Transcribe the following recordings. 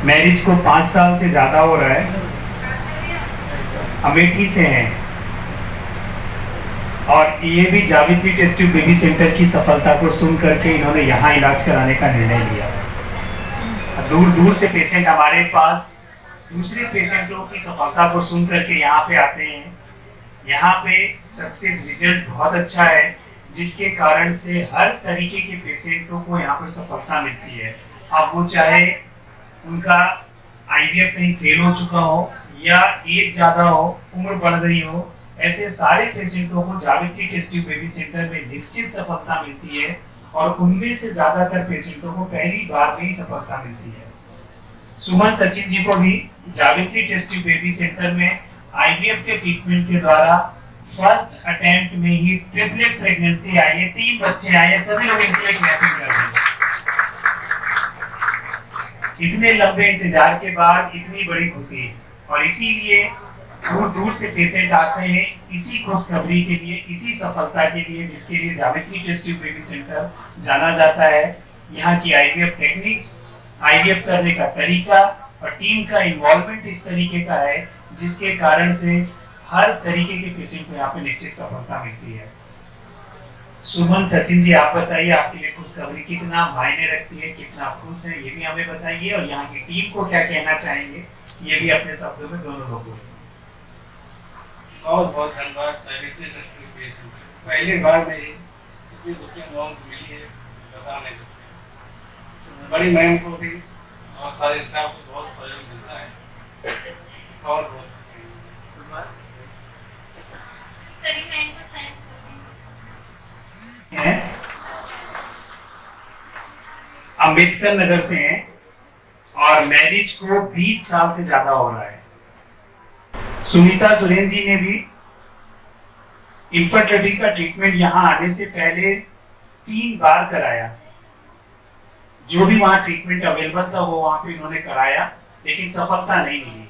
Marriage को 5 साल से ज़्यादा हो रहा है, अमेठी से हैं और ये भी जावित्री टेस्ट ट्यूब बेबी सेंटर की सफलता को सुन करके इन्होंने यहाँ इलाज कराने का निर्णय लिया। दूर दूर से पेशेंट हमारे पास दूसरे पेशेंटों की सफलता को सुन करके यहाँ पे आते हैं। यहाँ पे सक्सेस रिजल्ट बहुत अच्छा है, जिसके कारण से हर तरीके के पेशेंटों को यहाँ पर सफलता मिलती है। अब वो चाहे उनका आईवीएफ कहीं फेल हो चुका हो या एज ज्यादा हो, उम्र बढ़ गई हो, ऐसे सारे पेशेंटों को जावित्री टेस्ट ट्यूब बेबी सेंटर में निश्चित सफलता मिलती है और उनमें से ज्यादातर पेशेंटों को पहली बार में ही सफलता मिलती है। सुमन सचिन जी को भी जावित्री टेस्ट ट्यूब बेबी सेंटर में आईवीएफ के ट्रीटमेंट के द्वारा फर्स्ट अटेम्प्ट में ही ट्रिपलेट प्रेगनेंसी आई है, 3 बच्चे आए हैं, सभी लोग इनके लिए क्लैपिंग कर रहे हैं। इतने लंबे इंतजार के बाद इतनी बड़ी खुशी, और इसीलिए दूर दूर से पेशेंट आते हैं इसी खुशखबरी के लिए, इसी सफलता के लिए, जिसके लिए जावित्री टेस्ट ट्यूब बेबी सेंटर जाना जाता है। यहाँ की आईवीएफ टेक्निक्स, आईवीएफ करने का तरीका और टीम का इन्वॉल्वमेंट इस तरीके का है जिसके कारण से हर तरीके के पेशेंट को यहाँ पे निश्चित सफलता मिलती है। सुमन सचिन जी, आप बताइए आपके लिए खुशखबरी कितना मायने रखती है, कितना खुश है, ये भी हमें बताइए, और यहाँ की टीम को क्या कहना चाहेंगे ये भी अपने शब्दों में दोनों लोगों को। बहुत बहुत धन्यवाद। पहली बार में इतनी बुकिंग लोग मिली है, बता नहीं सकते। बड़ी मैम को भी और सारे स्टाफ को बहुत सहयोग मिलता है और बहुत अम्बेडकर नगर से हैं और मैरिज को 20 साल से ज्यादा हो रहा है। सुनीता सुरेन जी ने भी इनफर्टिलिटी का ट्रीटमेंट यहाँ आने से पहले 3 बार कराया। जो भी वहां ट्रीटमेंट अवेलेबल था वो वहां पे इन्होंने कराया, लेकिन सफलता नहीं मिली।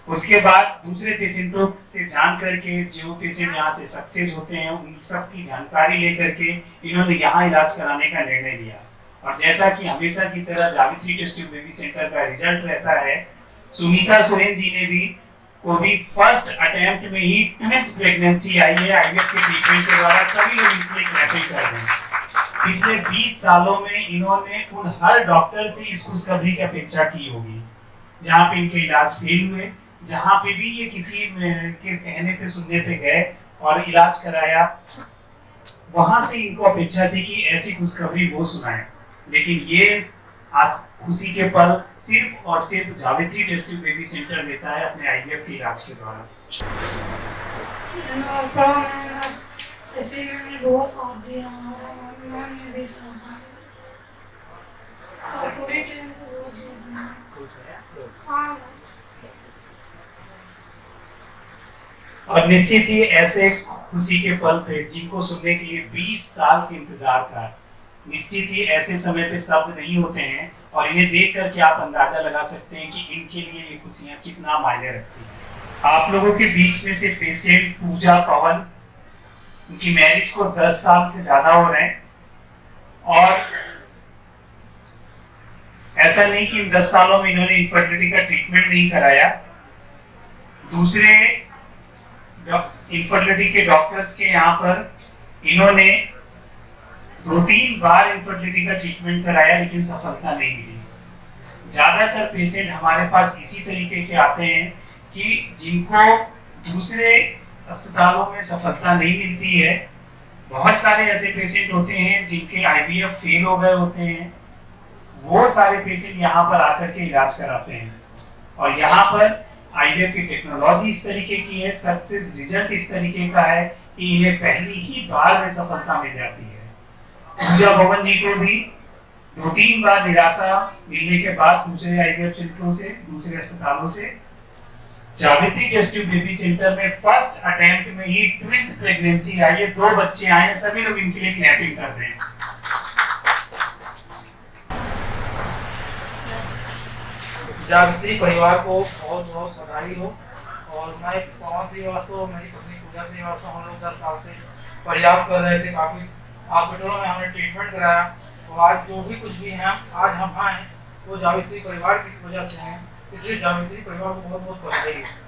उसके बाद दूसरे पेशेंटों से जान करके जो पेशेंट यहाँ से सक्सेस होते हैं उन सब की जानकारी लेकर के इन्होंने यहाँ इलाज कराने का निर्णय लिया। और जैसा कि हमेशा की तरह जावित्री टेस्ट ट्यूब बेबी सेंटर का रिजल्ट रहता है, सुनीता सोरेन जी ने भी फर्स्ट अटेम्प्ट में ही ट्विंस प्रेगनेंसी आई है आईवीएफ के ट्रीटमेंट के द्वारा। सभी लोग इसमें क्लैपिंग कर रहे हैं। पिछले 20 सालों में इन्होंने उन हर डॉक्टर से इस खुशखबरी की अपेक्षा की होगी जहाँ पे इनके इलाज फेल हुए, जहाँ पे भी ये किसी के कहने पे सुनने पे गए और इलाज कराया, वहां से इनको अपेक्षा थी कि ऐसी खुशखबरी वो सुनाए। लेकिन ये आज खुशी के पल सिर्फ और सिर्फ जावित्री टेस्ट ट्यूब बेबी सेंटर देता है अपने आईवीएफ के इलाज के द्वारा। बहुत साथ दिया मैम ने भी साथ पूरी टीम को खुश है। हाँ। और निश्चित ही ऐसे खुशी के पल पे जिनको सुनने के लिए 20 साल से इंतजार था, निश्चित ही ऐसे समय पे शब्द नहीं होते हैं और इन्हें देख करके आप अंदाजा लगा सकते हैं कि इनके लिए ये खुशियां कितना मायने रखती हैं। आप लोगों के बीच में से पेशेंट पूजा पवन, उनकी मैरिज को 10 साल से ज्यादा हो रहे हैं और ऐसा नहीं कि इन 10 सालों में इन्होंने इनफर्टिलिटी का ट्रीटमेंट नहीं कराया। दूसरे इनफर्टिलिटी के डॉक्टर्स के यहाँ पर इन्होंने 2-3 बार इनफर्टिलिटी का ट्रीटमेंट कराया, लेकिन सफलता नहीं मिली। ज्यादातर पेशेंट हमारे पास इसी तरीके के आते हैं कि जिनको दूसरे अस्पतालों में सफलता नहीं मिलती है। बहुत सारे ऐसे पेशेंट होते हैं जिनके आईवीएफ फेल हो गए होते हैं, वो सारे पेशेंट यहाँ पर आकर के इलाज कराते हैं। और यहाँ पर आईवीएफ की टेक्नोलॉजी इस तरीके की है, सक्सेस रिजल्ट इस तरीके का है कि इन्हें पहली ही बार में सफलता मिल जाती है। पूजा भवन जी को भी 2-3 बार निराशा मिलने के बाद दूसरे आईवीएफ सेंटरों से, दूसरे अस्पतालों से जावित्री टेस्ट ट्यूब बेबी सेंटर में फर्स्ट अटेम्प्ट में ही ट्विंस प्रेगनेंसी आई है, 2 बच्चे आए हैं। सभी लोग इनके लिए क्लैपिंग कर रहे हैं। जावित्री परिवार को बहुत बहुत बधाई हो। और मैं पवन श्रीवास्तव, मेरी पत्नी पूजा श्रीवास्तव, हम लोग 10 साल से प्रयास कर रहे थे। काफ़ी हॉस्पिटलों में हमने ट्रीटमेंट कराया और आज जो भी कुछ भी है, आज हम आए वो जावित्री परिवार की वजह से हैं, इसलिए जावित्री परिवार को बहुत बहुत बधाई है।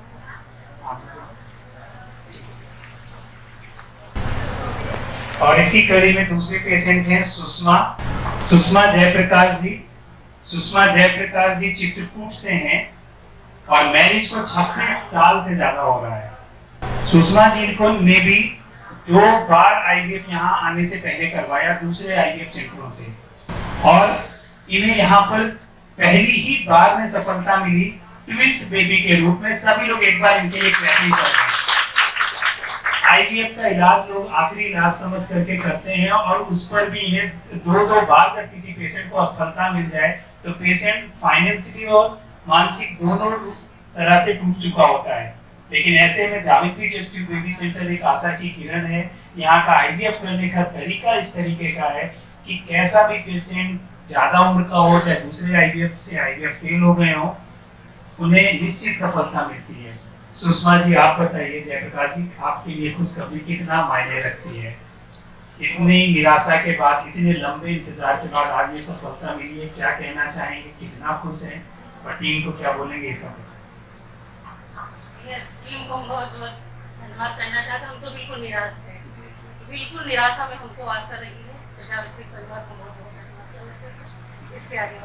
और इसी कड़ी में दूसरे पेशेंट हैं सुषमा जयप्रकाश जी। सुषमा जयप्रकाश जी चित्रकूट से हैं और मैरिज को 36 साल से ज्यादा हो रहा है। सुषमा जी को ने भी 2 बार आईवीएफ यहाँ आने से पहले करवाया दूसरे आईवीएफ सेंटरों से, और इन्हें यहाँ पर पहली ही बार में सफलता मिली ट्विंस बेबी के रूप में। सभी लोग एक बार इनके लिए क्लैपिंग कर रहे हैं। आईवीएफ का इलाज लोग आखिरी इलाज समझ करके करते हैं, और उस पर भी इन्हें 2 बार जब किसी पेशेंट को असफलता मिल जाए तो पेशेंट फाइनेंशियली और मानसिक दोनों तरह से टूट चुका होता है। लेकिन ऐसे में जावित्री टेस्ट ट्यूब बेबी सेंटर एक आशा की किरण है। यहाँ का आईवीएफ करने का तरीका इस तरीके का है कि कैसा भी पेशेंट ज्यादा उम्र का हो, चाहे दूसरे आईवीएफ से आईवीएफ फेल हो गए हो, उन्हें निश्चित सफलता मिलती है। सुषमा जी आप बताइए, जयप्रकाश जी आपके लिए खुशखबरी कितना मायने रखती है? इतनी निराशा के बाद, इतने लंबे इंतजार के बाद आज ये सफलता मिली है, क्या कहना चाहेंगे, कितना खुश हैं और टीम को क्या बोलेंगे इस सब? टीम को बहुत बहुत धन्यवाद करना चाहते हैं। हम तो बिल्कुल निराश थे, बिल्कुल निराशा में हमको आशा लगी है। जावित्री परिवार को बहुत बहुत धन्यवाद करना चाहते हैं। इसके आगे